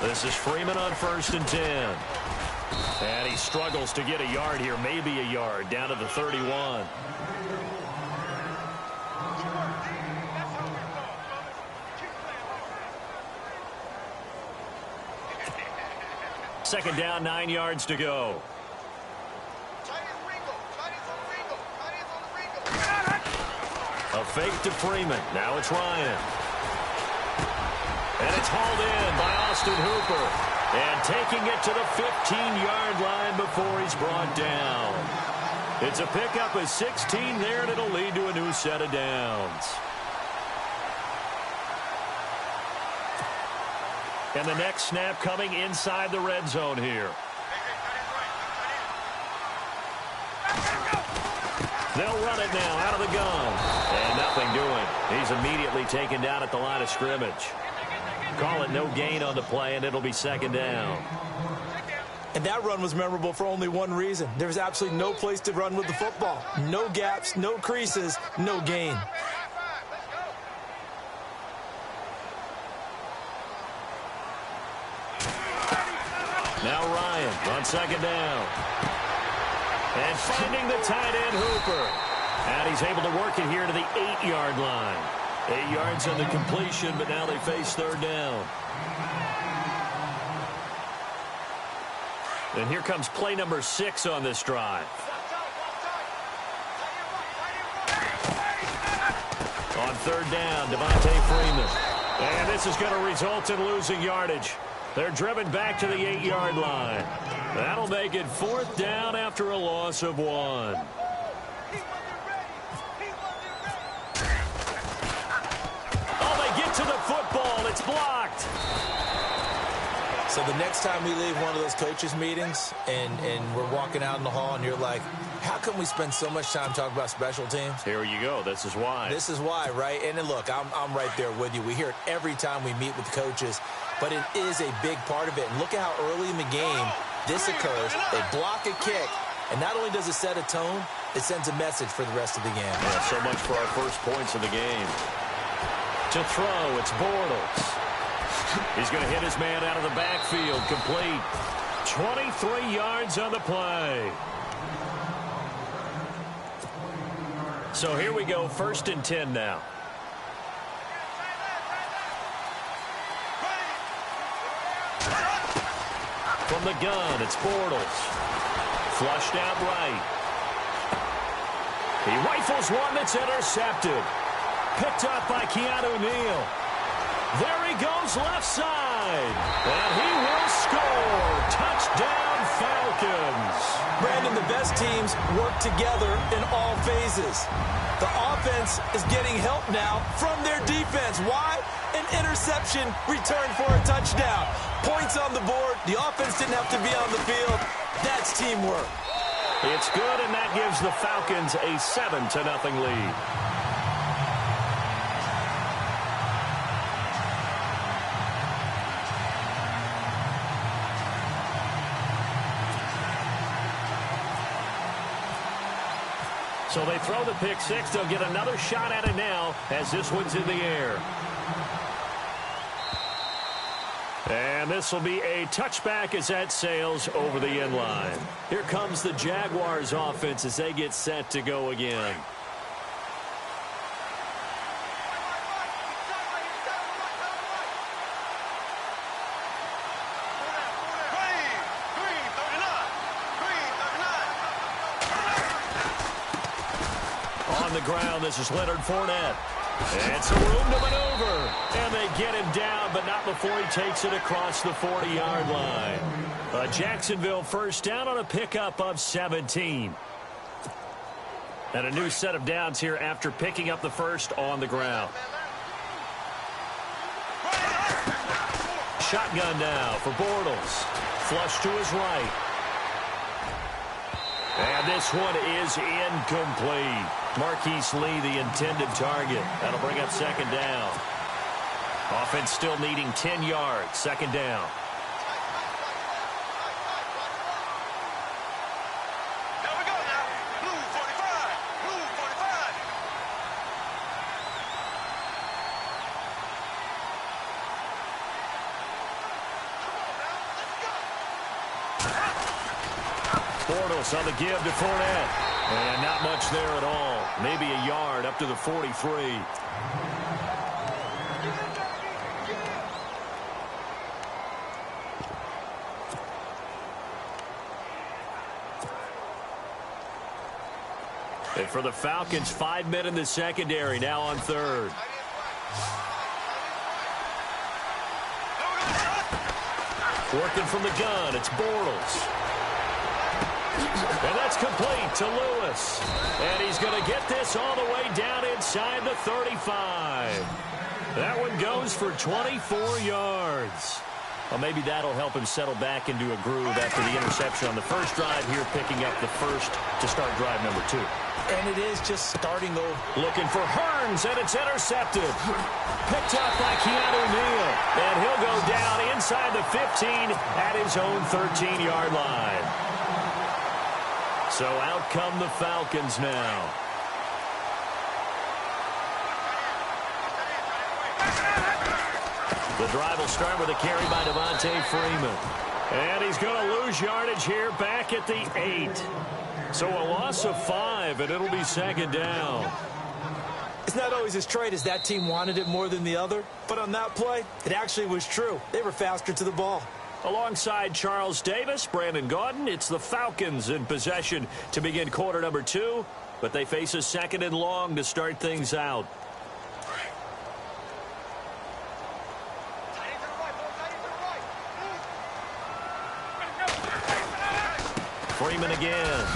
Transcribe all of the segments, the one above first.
This is Freeman on 1st and 10. And he struggles to get a yard here, maybe a yard, down to the 31. Second down, 9 yards to go. A fake to Freeman. Now it's Ryan. And it's hauled in by Austin Hooper. And taking it to the 15-yard line before he's brought down. It's a pickup of 16 there, and it'll lead to a new set of downs. And the next snap coming inside the red zone here. They'll run it now out of the gun. And nothing doing. He's immediately taken down at the line of scrimmage. Call it no gain on the play, and it'll be second down. And that run was memorable for only one reason. There was absolutely no place to run with the football. No gaps, no creases, no gain. Now Ryan on second down. And finding the tight end, Hooper. And he's able to work it here to the 8-yard line. 8 yards on the completion, but now they face third down. And here comes play number 6 on this drive. On third down, Devontae Freeman. And this is going to result in losing yardage. They're driven back to the 8-yard line. That'll make it fourth down after a loss of 1. To the football, it's blocked. So the next time we leave one of those coaches meetings and we're walking out in the hall and you're like, how come we spend so much time talking about special teams? Here you go. This is why. This is why, right? And then look, I'm right there with you. We hear it every time we meet with coaches, but it is a big part of it. And look at how early in the game this occurs. They block a kick, and not only does it set a tone, it sends a message for the rest of the game. Yeah, so much for our first points of the game. To throw, it's Bortles. He's going to hit his man out of the backfield, complete. 23 yards on the play. So here we go, 1st and 10 now. From the gun, it's Bortles. Flushed out right. He rifles one that's intercepted. Picked up by Keanu Neal. There he goes left side. And he will score. Touchdown, Falcons. Brandon, the best teams work together in all phases. The offense is getting help now from their defense. Why? An interception returned for a touchdown. Points on the board. The offense didn't have to be on the field. That's teamwork. It's good, and that gives the Falcons a 7-0 lead. So they throw the pick six. They'll get another shot at it now as this one's in the air. And this will be a touchback as that sails over the end line. Here comes the Jaguars offense as they get set to go again. On the ground, this is Leonard Fournette. And some room to maneuver. And they get him down, but not before he takes it across the 40-yard line. Jacksonville first down on a pickup of 17. And a new set of downs here after picking up the first on the ground. Shotgun now for Bortles. Flush to his right. And this one is incomplete. Marquise Lee, the intended target. That'll bring up second down. Offense still needing 10 yards. Second down. Here we go now. Blue 45. Blue 45. Bortles on the give to Fournette. And not much there at all. Maybe a yard up to the 43. And for the Falcons, 5 men in the secondary, now on third. Working from the gun, it's Bortles. And that's complete to Lewis. And he's going to get this all the way down inside the 35. That one goes for 24 yards. Well, maybe that'll help him settle back into a groove after the interception on the first drive here, picking up the first to start drive number 2. And it is just starting over. Looking for Hearns, and it's intercepted. Picked up by Keanu Neal. And he'll go down inside the 15 at his own 13-yard line. So out come the Falcons now. The drive will start with a carry by Devontae Freeman. And he's going to lose yardage here back at the 8. So a loss of 5, and it'll be second down. It's not always as straight as that team wanted it more than the other, but on that play, it actually was true. They were faster to the ball. Alongside Charles Davis, Brandon Gaudin, it's the Falcons in possession to begin quarter number 2, but they face a second and long to start things out. Freeman again.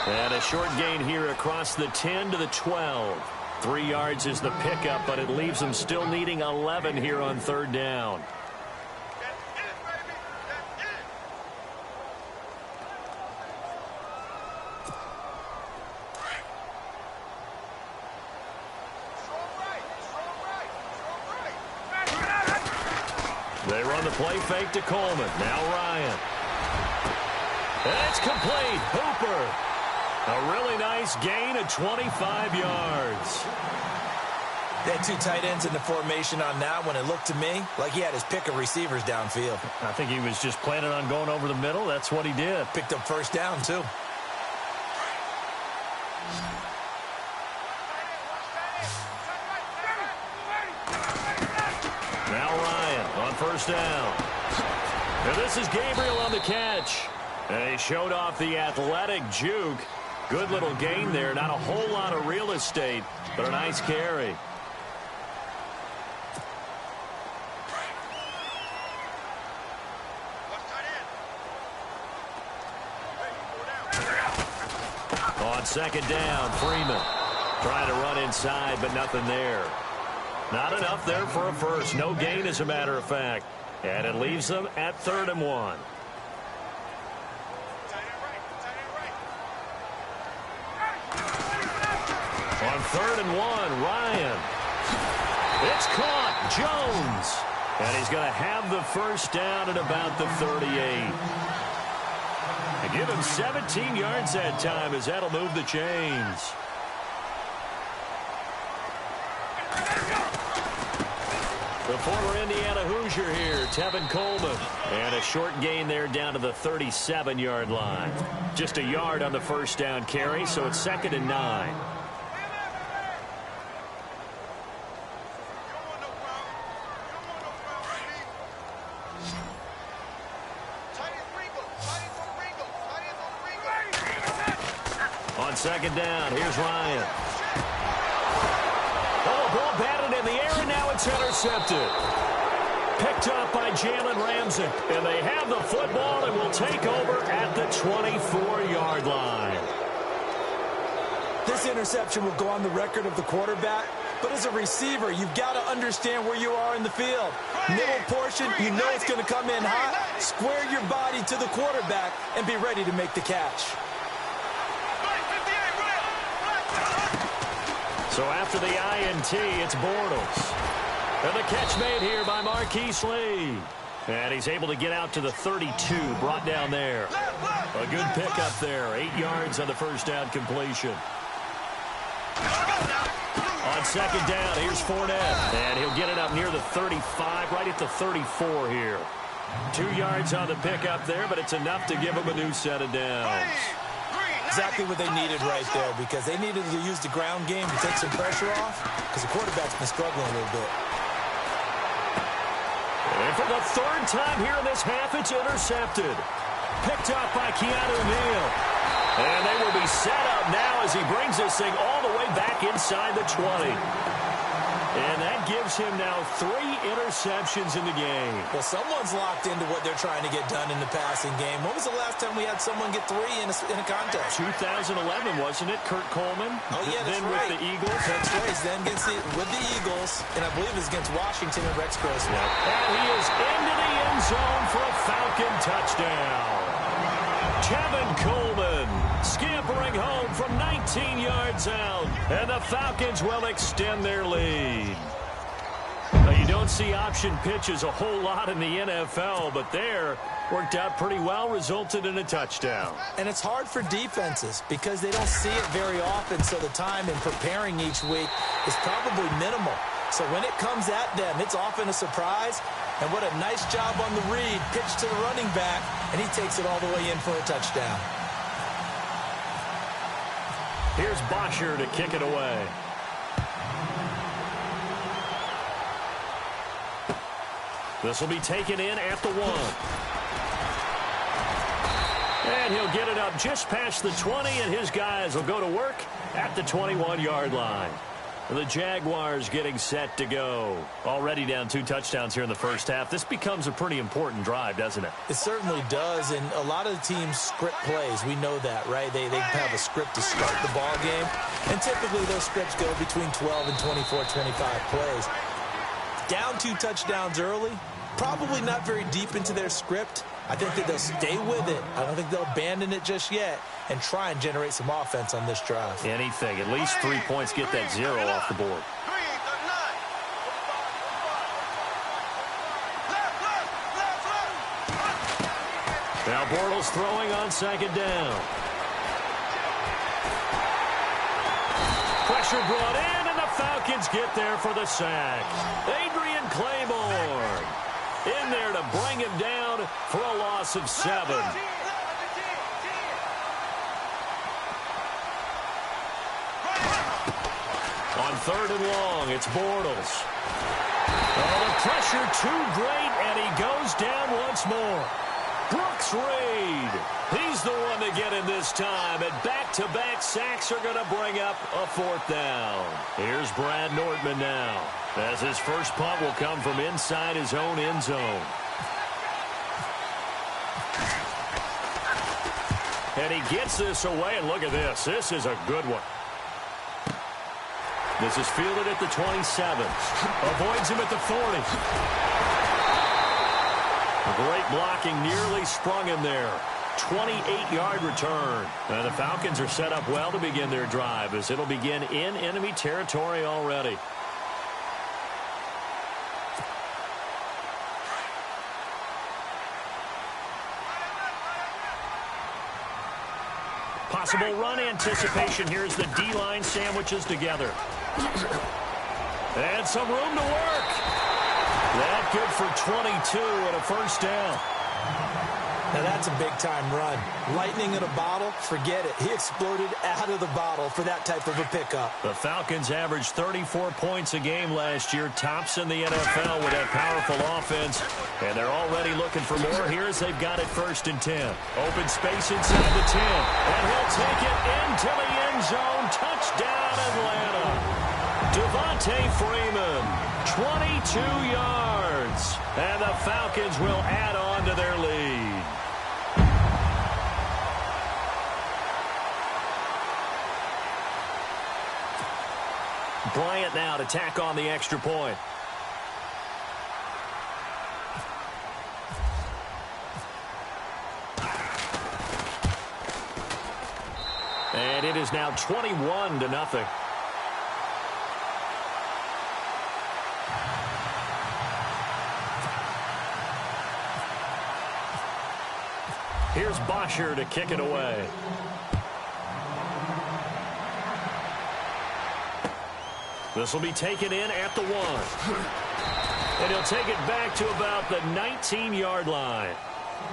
And a short gain here across the 10 to the 12. 3 yards is the pickup, but it leaves them still needing 11 here on third down. They run the play fake to Coleman. Now Ryan. And it's complete. Hooper. A really nice gain of 25 yards. They had 2 tight ends in the formation on that one. It looked to me like he had his pick of receivers downfield. I think he was just planning on going over the middle. That's what he did. Picked up first down, too. Now Ryan on first down. And this is Gabriel on the catch. And he showed off the athletic juke. Good little gain there. Not a whole lot of real estate, but a nice carry. On second down, Freeman trying to run inside, but nothing there. Not enough there for a first. No gain, as a matter of fact. And it leaves them at 3rd and 1. On 3rd and 1, Ryan. It's caught. Jones. And he's going to have the first down at about the 38. They give him 17 yards that time, as that'll move the chains. The former Indiana Hoosier here, Tevin Coleman. And a short gain there down to the 37-yard line. Just a yard on the first down carry, so it's 2nd and 9. On second down, here's Ryan. Oh, ball batted in the air, and now it's intercepted. Picked up by Jalen Ramsey. And they have the football and will take over at the 24-yard line. This interception will go on the record of the quarterback, but as a receiver, you've got to understand where you are in the field. Middle portion, you know it's going to come in hot. Square your body to the quarterback and be ready to make the catch. So after the INT, it's Bortles. And the catch made here by Marquise Lee. And he's able to get out to the 32, brought down there. A good pickup there, 8 yards on the first down completion. On second down, here's Fournette. And he'll get it up near the 35, right at the 34 here. 2 yards on the pickup there, but it's enough to give them a new set of downs. Exactly what they needed right there, because they needed to use the ground game to take some pressure off, because the quarterback's been struggling a little bit. And for the 3rd time here in this half, it's intercepted. Picked up by Keanu Neal. And they will be set up now as he brings this thing all the way back inside the 20. And that gives him now 3 interceptions in the game. Well, someone's locked into what they're trying to get done in the passing game. When was the last time we had someone get 3 in a contest? 2011, wasn't it? Kurt Coleman. Oh, yeah, that's then right. with the Eagles. That's right. Then with the Eagles, and I believe it's against Washington and Rex Grossman. And he is into the end zone for a Falcon touchdown. Kevin Coleman scampering home from 19 yards out, and the Falcons will extend their lead. Now, you don't see option pitches a whole lot in the NFL, but there worked out pretty well, resulted in a touchdown. And it's hard for defenses because they don't see it very often, so the time in preparing each week is probably minimal. So when it comes at them, it's often a surprise. And what a nice job on the read. Pitch to the running back, and he takes it all the way in for a touchdown. Here's Bosher to kick it away. This will be taken in at the 1. And he'll get it up just past the 20, and his guys will go to work at the 21-yard line. The Jaguars getting set to go. Already down 2 touchdowns here in the first half. This becomes a pretty important drive, doesn't it? It certainly does, and a lot of the teams script plays. We know that, right? They have a script to start the ball game, and typically those scripts go between 12 and 24, 25 plays. Down 2 touchdowns early, probably not very deep into their script. I think that they'll stay with it. I don't think they'll abandon it just yet and try and generate some offense on this drive. Anything. At least 3 points, get that 0 off the board. Now Bortles throwing on 2nd down. Pressure brought in, and the Falcons get there for the sack. Adrian Claiborne in there to bring him down for a loss of 7. On 3rd and long, it's Bortles. Oh, the pressure too great, and he goes down once more. Brooks Reed, he's the one to get him this time, and back-to-back sacks are going to bring up a 4th down. Here's Brad Nortman now, as his first punt will come from inside his own end zone. And he gets this away, and look at this. This is a good one. This is fielded at the 27. Avoids him at the 40. Great blocking, nearly sprung him there. 28-yard return. And the Falcons are set up well to begin their drive, as it'll begin in enemy territory already. Possible run anticipation. Here's the D-line sandwiches together. And some room to work. That good for 22 and a 1st down. Now that's a big-time run. Lightning in a bottle, forget it. He exploded out of the bottle for that type of a pickup. The Falcons averaged 34 points a game last year. Tops in the NFL with that powerful offense. And they're already looking for more here as they've got it 1st and 10. Open space inside the 10. And he'll take it into the end zone. Touchdown, Atlanta. Devontae Freeman, 22 yards. And the Falcons will add on to their lead. Bryant now to tack on the extra point. And it is now 21-0. Here's Bosher to kick it away. This will be taken in at the 1. And he'll take it back to about the 19-yard line.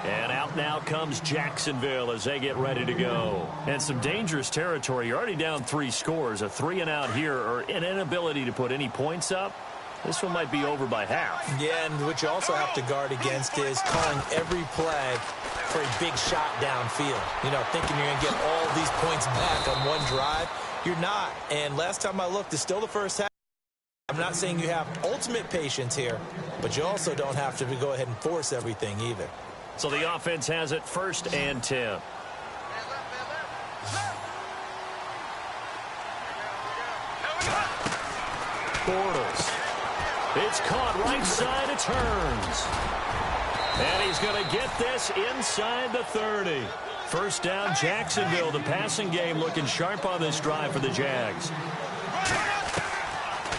And out now comes Jacksonville as they get ready to go. And some dangerous territory. You're already down 3 scores. A 3-and-out here, or an inability to put any points up. This one might be over by half. Yeah, and what you also have to guard against is calling every play for a big shot downfield. You know, thinking you're going to get all these points back on one drive. You're not. And last time I looked, it's still the first half. I'm not saying you have ultimate patience here, but you also don't have to go ahead and force everything either. So the offense has it 1st and 10. Bortles. It's caught right side of turns. And he's going to get this inside the 30. First down, Jacksonville. The passing game looking sharp on this drive for the Jags.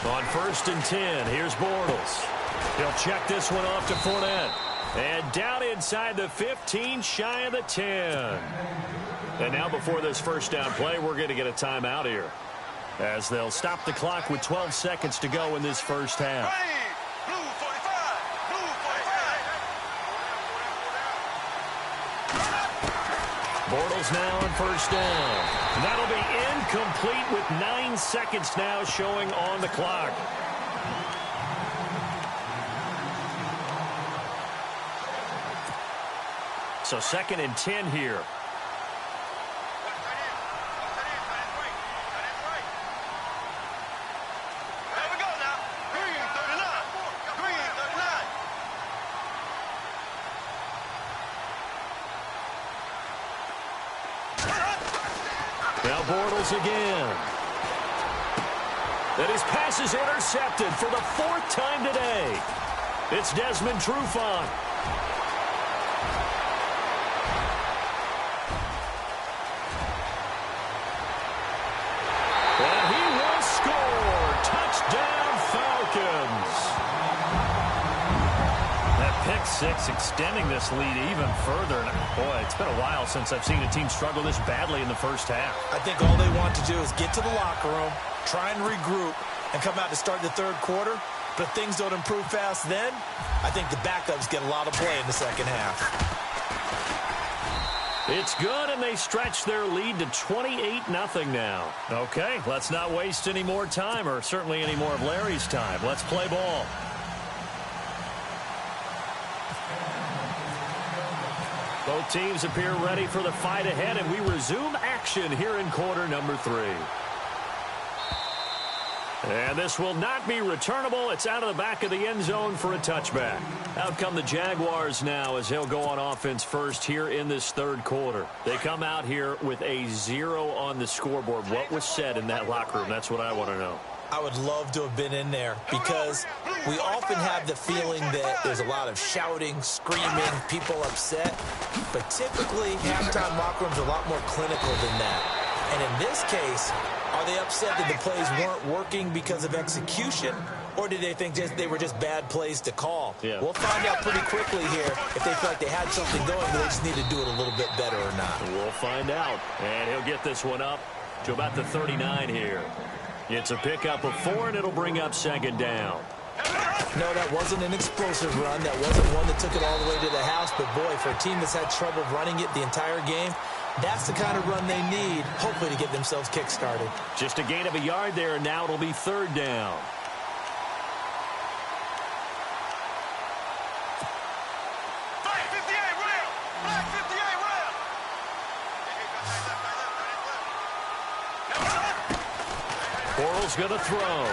On 1st and 10, here's Bortles. He'll check this one off to Fournette. And down inside the 15, shy of the 10. And now before this first down play, we're going to get a timeout here, as they'll stop the clock with 12 seconds to go in this first half. Blue 45. Blue 45. Bortles now on first down. And that'll be incomplete with 9 seconds now showing on the clock. So 2nd and 10 here. Now Bortles again. And his pass is intercepted for the 4th time today. It's Desmond Trufant. And he will score. Touchdown, Falcons. That pick 6 extending this lead even further. And boy, it's been a while since I've seen a team struggle this badly in the first half. I think all they want to do is get to the locker room, try and regroup, and come out to start the 3rd quarter. But if things don't improve fast then, I think the backups get a lot of play in the second half. It's good, and they stretch their lead to 28-0 now. Okay, let's not waste any more time, or certainly any more of Larry's time. Let's play ball. Both teams appear ready for the fight ahead, and we resume action here in quarter number 3. And this will not be returnable. It's out of the back of the end zone for a touchback. Out come the Jaguars now as he'll go on offense first here in this 3rd quarter. They come out here with a 0 on the scoreboard. What was said in that locker room? That's what I want to know. I would love to have been in there, because we often have the feeling that there's a lot of shouting, screaming, people upset. But typically, halftime locker rooms are a lot more clinical than that. And in this case, are they upset that the plays weren't working because of execution, or did they think they were just bad plays to call? Yeah. We'll find out pretty quickly here if they feel like they had something going, but they just need to do it a little bit better or not. We'll find out. And he'll get this one up to about the 39 here. It's a pickup of 4, and it'll bring up 2nd down. No, that wasn't an explosive run. That wasn't one that took it all the way to the house. But, boy, for a team that's had trouble running it the entire game, that's the kind of run they need, hopefully, to get themselves kick-started. Just a gain of a yard there, and now it'll be 3rd down. Flag 58 round. Flag 58 round. Bortles going to throw.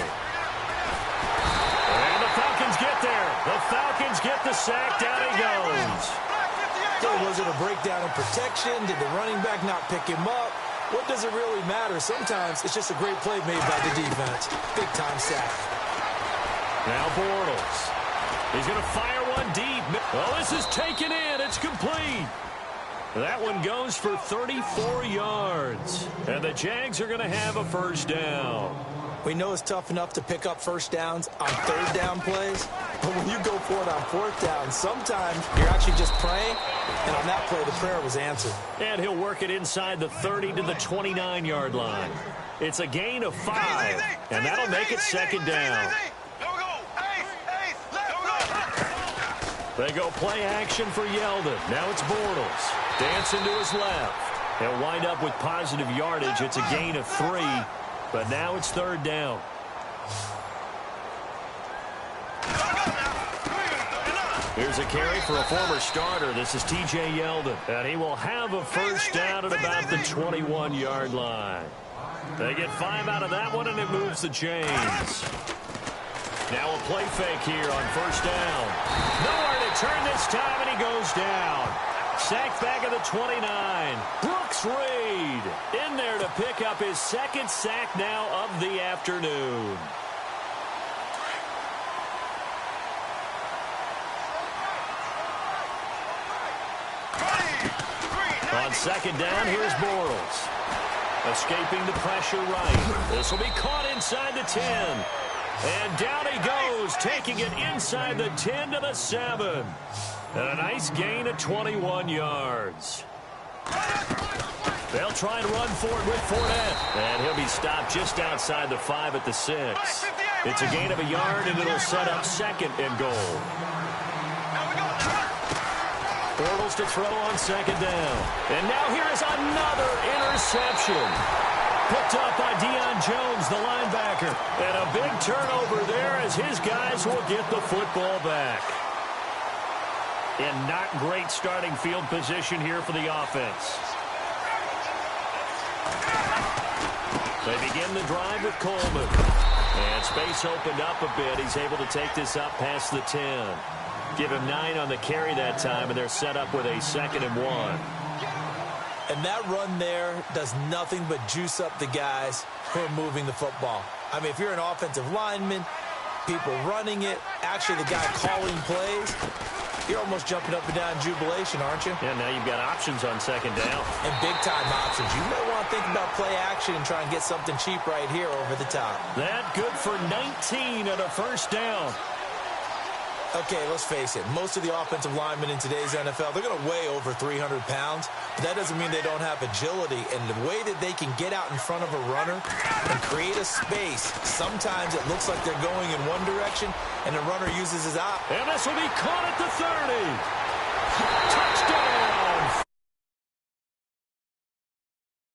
And the Falcons get there. The Falcons get the sack. Down he goes. So was it a breakdown in protection? Did the running back not pick him up? What does it really matter? Sometimes it's just a great play made by the defense. Big-time sack. Now Bortles. He's going to fire one deep. Well, this is taken in. It's complete. That one goes for 34 yards. And the Jags are going to have a first down. We know it's tough enough to pick up first downs on 3rd down plays, but when you go for it on 4th down, sometimes you're actually just praying, and on that play, the prayer was answered. And he'll work it inside the 30 to the 29-yard line. It's a gain of 5, and that'll make it 2nd down. There we go. Ace, let's go. They go play action for Yeldon. Now it's Bortles. Dancing to his left. He'll wind up with positive yardage. It's a gain of 3, but now it's 3rd down. Here's a carry for a former starter. This is T.J. Yeldon, and he will have a first down at about the 21-yard line. They get 5 out of that one, and it moves the chains. Now a play fake here on first down. Nowhere to turn this time, and he goes down. Sacked back at the 29. Brooks Reed in there to pick up his 2nd sack now of the afternoon. On 2nd down, here's Bortles. Escaping the pressure right. This will be caught inside the 10. And down he goes, taking it inside the 10 to the 7. And a nice gain of 21 yards. They'll try and run for it with Fournette. And he'll be stopped just outside the 5 at the 6. It's a gain of a yard, and it'll set up 2nd and goal. Bortles to throw on 2nd down. And now here is another interception. Picked up by Deion Jones, the linebacker. And a big turnover there as his guys will get the football back. And not great starting field position here for the offense. They begin the drive with Coleman. And space opened up a bit. He's able to take this up past the 10. Give him 9 on the carry that time, and they're set up with a 2nd and 1. And that run there does nothing but juice up the guys who are moving the football. I mean, if you're an offensive lineman, people running it, actually the guy calling plays, you're almost jumping up and down in jubilation, aren't you? Yeah, now you've got options on 2nd down. And big-time options. You may want to think about play action and try and get something cheap right here over the top. That good for 19 at a first down. Okay, let's face it. Most of the offensive linemen in today's NFL, they're going to weigh over 300 pounds. But that doesn't mean they don't have agility. And the way that they can get out in front of a runner and create a space, sometimes it looks like they're going in one direction, and the runner uses his eye. And this will be caught at the 30. Touchdown!